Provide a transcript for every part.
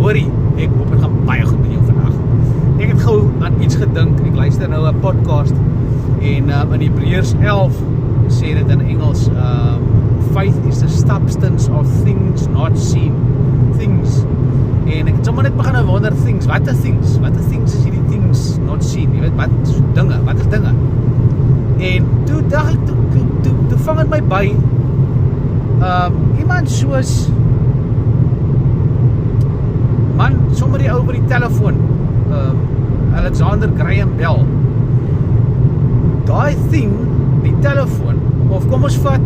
hoorie, ek hoop het gaan baie goed met jou vandag. Ek het gou aan iets gedink, ek luister nou 'n podcast, en in Hebreërs 11 sê dit in Engels, faith is the substance of things not seen. Things. En ek het sommer net begin wonder, things, wat is things? Wat is things is hierdie things not seen? Jy weet, wat is dinge? Wat is dinge? En toe dacht ek, toe vang het my by, iemand soos, man, sommer die ou by die telefoon, Alexander Graham Bell, daai thing, die telefoon, of kom ons vat,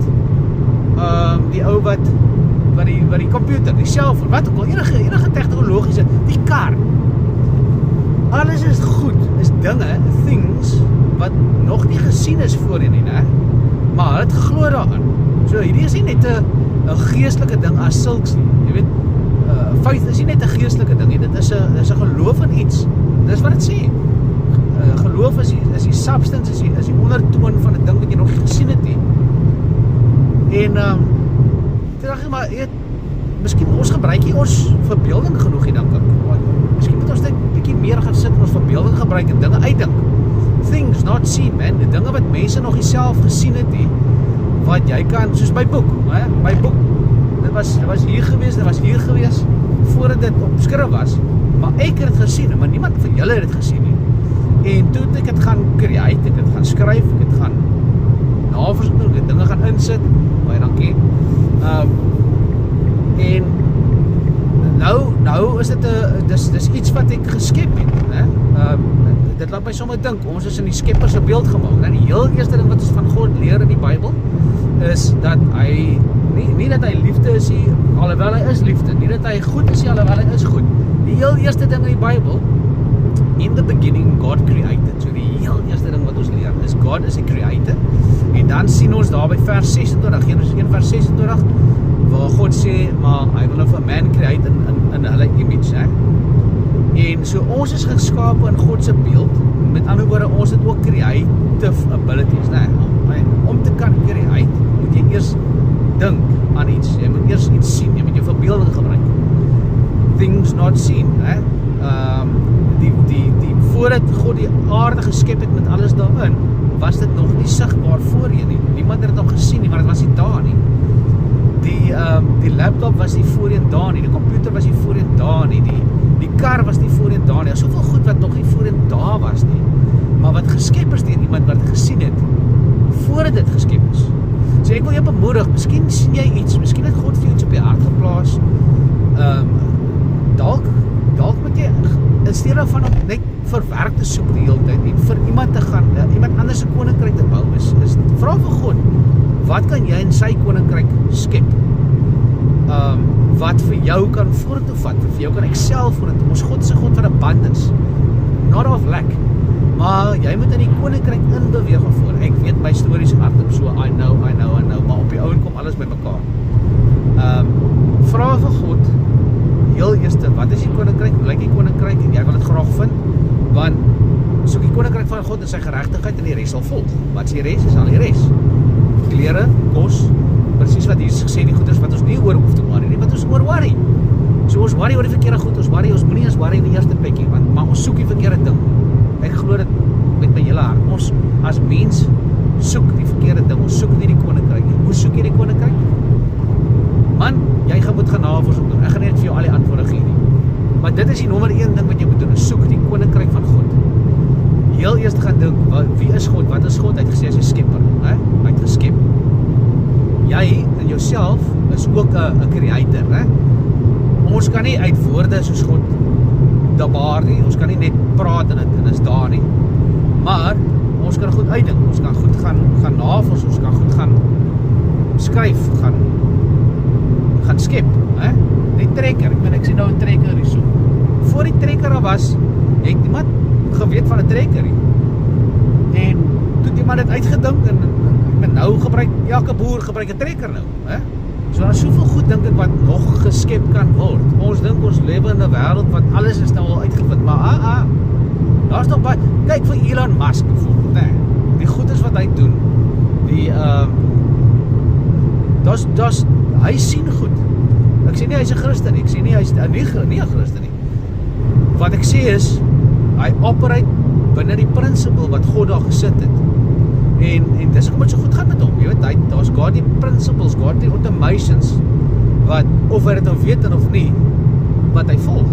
die ou wat die computer, die cellfoon, wat ook al, enige technologiese, die kar, alles is goed, is dinge, things, wat nog nie gesien is voorheen nie, ne? Maar hy het geglo daaraan. So hierdie is nie net 'n geestelike ding as sulks nie. Jy weet, faith is nie net 'n geestelike ding nie, dit is 'n geloof in iets. Dis wat dit sê. Geloof is die substance, is die ondertoon van 'n ding wat jy nog nie gesien het nie. En toe dacht ek, maar miskien ons gebruik nie ons verbeelding genoeg nie, dink ek. Miskien moet ons net 'n bietjie meer gaan sit en ons verbeelding gebruik en dinge uitdink. Things not seen, man, die dinge wat mense nog nie self gesien het nie, wat jy kan, soos my boek, my boek, dit was hier gewees, voordat dit op skrif was, maar ek het het gesien, maar niemand van julle het het gesien nie. En toe het ek het gaan create, ek het gaan skryf, ek het gaan navorsing doen, ek het dinge gaan insit, baie dankie, en nou is dit dis iets wat ek geskep het, dit laat my sommer dink, ons is in die Skepper se beeld gemaak, en die heel eerste ding wat ons van God leer in die Bybel, is dat hy, nie dat hy liefde is nie, alhoewel hy is liefde, nie dat hy goed is nie, alhoewel hy is goed. Die heel eerste ding in die Bybel, in the beginning God created, so die heel eerste ding wat ons leer, is God is a creator, en dan sien ons daar by vers 26, Genesis 1 vers 26, waar God sê, maar hy wil nou vir man create in hulle image, en so ons is geskapen in God se beeld, met ander woorde, ons het ook creative abilities, om te kan create, moet jy eers dink aan iets, jy moet eers iets sien, jy moet jou verbeelding gebruik, things not seen, voordat God die aarde geskep het met alles daarin, was dit nog nie sigbaar voorheen nie, niemand het dit nog gesien nie, maar dit was nie daar nie, die laptop was nie voorheen daar nie, die computer was nie voorheen daar nie, die kar was nie voorheen daar nie, soveel goed wat nog nie voorheen daar was nie, maar wat geskep is deur iemand wat gesien het, voordat dit geskep is. So ek wil jou bemoedig, miskien sien jy iets, miskien het God vir jou iets op die hart geplaas, dalk moet jy, in steede van om net vir werk te soek die hele tyd, en vir iemand te gaan, iemand anders se koninkryk te bou, is vra vir God, wat kan jy in sy koninkryk skep? Wat vir jou kan vorentoe vat, vir jou kan excel vorentoe, ons God is 'n God van abundance, not of lack, maar jy moet in die koninkryk inbeweeg voor, ek weet my stories hardop, so I know, maar op die ouend kom alles by mekaar. Vra vir God, heel eerste, wat is die koninkryk, hoe lyk die koninkryk, en jy wil het graag vind, want soek die koninkryk van God en sy geregtigheid en die res sal volg. Wat is die res? Is al die res. Klere, kos, presies wat Jesus gesê, die goeders wat ons nie oor hoef te worry nie, wat ons oor worry. So ons worry oor die verkeerde goed, ons moenie eens worry in die eerste plekkie, maar ons soek die verkeerde ding. Ek glo dit met my hele hart. Ons as mens soek die verkeerde ding, ons soek nie die koninkryk nie. Hoe soek jy die koninkryk? Man, jy moet gaan navorsing doen, ek gaan net vir jou al die antwoorde gee nie. Maar dit is die nommer 1 ding wat jy moet doen, is soek die koninkryk van God. Heel eerst gaan dink, wie is God, wat is God? Hy het gesê, hy is 'n skepper, hy het geskep. Jy in jouself is ook 'n creator, Ons kan nie uit woorde soos God dabaar nie, ons kan nie net praat en dit is daar nie, maar ons kan goed uitdink, ons kan goed gaan navors, ons kan goed gaan skryf, gaan skep, die trekker, ek sien nou 'n trekker hier so, voor die trekker al was, het niemand geweet van 'n trekker nie, en toe het iemand dit uitgedink, en nou gebruik, elke boer gebruik 'n trekker nou, so daar is soveel goed dink ek wat nog geskep kan word, ons dink ons lewe in 'n wêreld wat alles is nou al uitgevind, maar daar is nog baie, kyk vir Elon Musk bijvoorbeeld, die goed is wat hy doen, die, hy sien goed, Ek sê nie hy's 'n Christen nie, ek sê nie hy's nie 'n Christen nie. Wat ek sê is, hy operate binne die principle wat God daar gesit het. En dis hoekom dit so goed gaan met hom. Jy weet, daar's godly principles, godly automations, wat, of hy dit nou weet of nie, wat hy volg.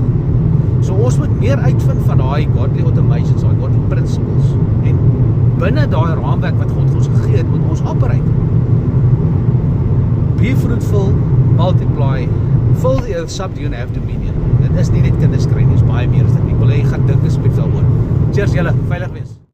So ons moet meer uitvind van daai godly automations, daai godly principles. En binne daai raamwerk wat God ons gegee het, moet ons operate. Be fruitful, multiply, fill the earth, subdue and have dominion. Dit is nie net kinders kry nie, is baie meer as dit. Ek wil hê jy gaan dink asseblief daaroor. Cheers julle, veilig wees.